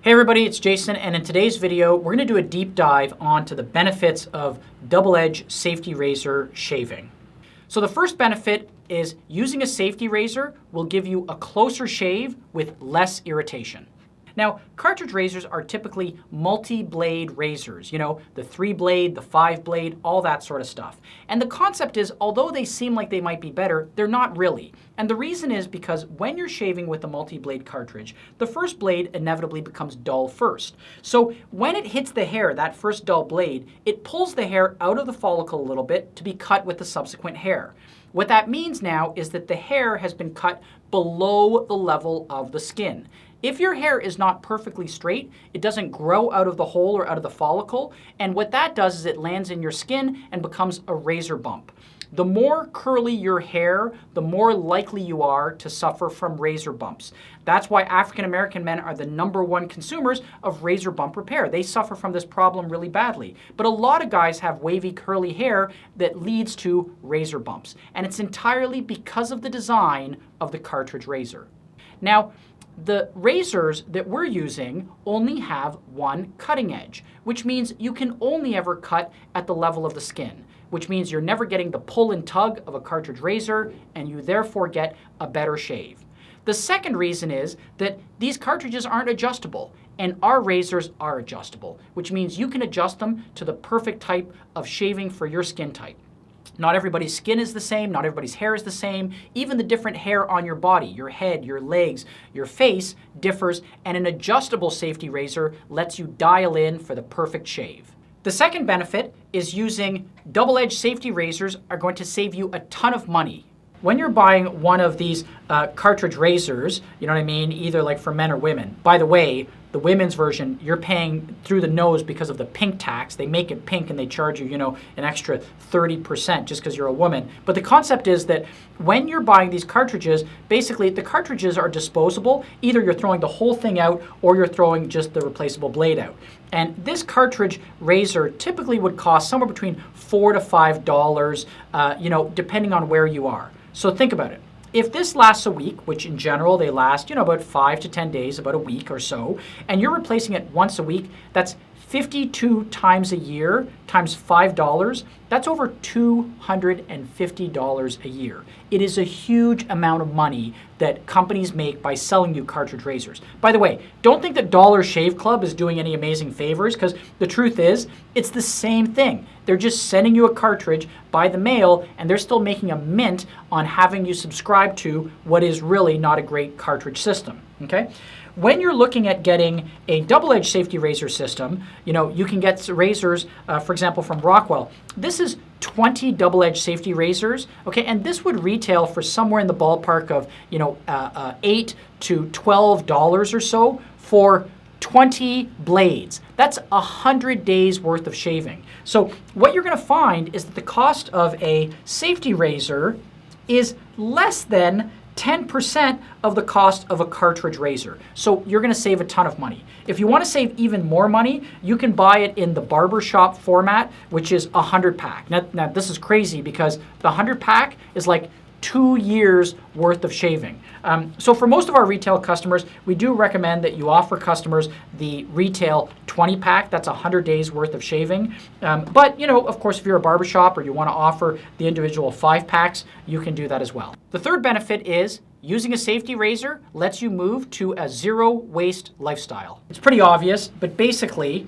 Hey everybody, it's Jason, and in today's video, we're going to do a deep dive onto the benefits of double-edge safety razor shaving. So the first benefit is using a safety razor will give you a closer shave with less irritation. Now, cartridge razors are typically multi-blade razors, you know, the 3-blade, the 5-blade, all that sort of stuff. And the concept is, although they seem like they might be better, they're not really. And the reason is because when you're shaving with a multi-blade cartridge, the first blade inevitably becomes dull first. So when it hits the hair, that first dull blade, it pulls the hair out of the follicle a little bit to be cut with the subsequent hair. What that means now is that the hair has been cut below the level of the skin. If your hair is not perfectly straight, it doesn't grow out of the hole or out of the follicle, and what that does is it lands in your skin and becomes a razor bump. The more curly your hair, the more likely you are to suffer from razor bumps. That's why African American men are the #1 consumers of razor bump repair. They suffer from this problem really badly. But a lot of guys have wavy, curly hair that leads to razor bumps. And it's entirely because of the design of the cartridge razor. Now, the razors that we're using only have one cutting edge, which means you can only ever cut at the level of the skin, which means you're never getting the pull and tug of a cartridge razor, and you therefore get a better shave. The second reason is that these cartridges aren't adjustable, and our razors are adjustable, which means you can adjust them to the perfect type of shaving for your skin type. Not everybody's skin is the same, not everybody's hair is the same. Even the different hair on your body, your head, your legs, your face differs, and an adjustable safety razor lets you dial in for the perfect shave. The second benefit is using double-edged safety razors are going to save you a ton of money. When you're buying one of these cartridge razors, you know what I mean, either like for men or women. By the way, the women's version, you're paying through the nose because of the pink tax. They make it pink and they charge you, an extra 30% just because you're a woman. But the concept is that when you're buying these cartridges, basically the cartridges are disposable. Either you're throwing the whole thing out or you're throwing just the replaceable blade out. And this cartridge razor typically would cost somewhere between $4 to $5, depending on where you are. So think about it. If this lasts a week, which in general they last, about 5 to 10 days, about a week or so, and you're replacing it once a week, that's 52 times a year times $5, that's over $250 a year. It is a huge amount of money that companies make by selling you cartridge razors. By the way, don't think that Dollar Shave Club is doing any amazing favors, because the truth is, it's the same thing. They're just sending you a cartridge by the mail, and they're still making a mint on having you subscribe to what is really not a great cartridge system, okay? When you're looking at getting a double-edged safety razor system, you can get razors, for example, from Rockwell. This is 20 double-edged safety razors, okay, and this would retail for somewhere in the ballpark of, $8 to $12 or so for 20 blades. That's 100 days worth of shaving. So what you're going to find is that the cost of a safety razor is less than 10% of the cost of a cartridge razor. So you're going to save a ton of money. If you want to save even more money, you can buy it in the barbershop format, which is a 100-pack. Now this is crazy because the 100-pack is like 2 years worth of shaving. So for most of our retail customers, we do recommend that you offer customers the retail 20-pack. That's 100 days worth of shaving. But, of course, if you're a barbershop or you want to offer the individual 5-packs, you can do that as well. The third benefit is using a safety razor lets you move to a zero-waste lifestyle. It's pretty obvious, but basically,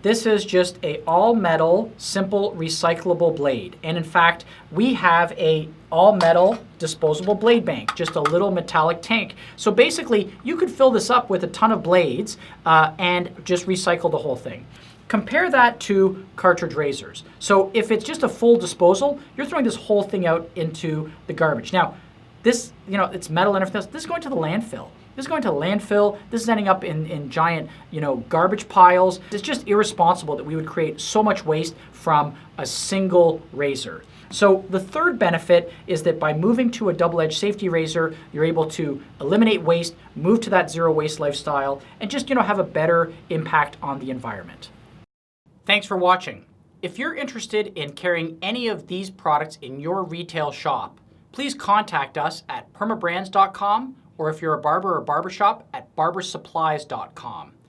this is just a all-metal, simple, recyclable blade. And in fact, we have a all-metal disposable blade bank, just a little metallic tank. So basically, you could fill this up with a ton of blades and just recycle the whole thing. Compare that to cartridge razors. So if it's just a full disposal, you're throwing this whole thing out into the garbage. Now, this, it's metal and everything else. This is going to the landfill. This is going to landfill. This is ending up in giant, garbage piles. It's just irresponsible that we would create so much waste from a single razor. So the third benefit is that by moving to a double-edged safety razor, you're able to eliminate waste, move to that zero waste lifestyle, and just, have a better impact on the environment. Thanks for watching. If you're interested in carrying any of these products in your retail shop, please contact us at permabrands.com, or if you're a barber or barbershop, at barbersupplies.com.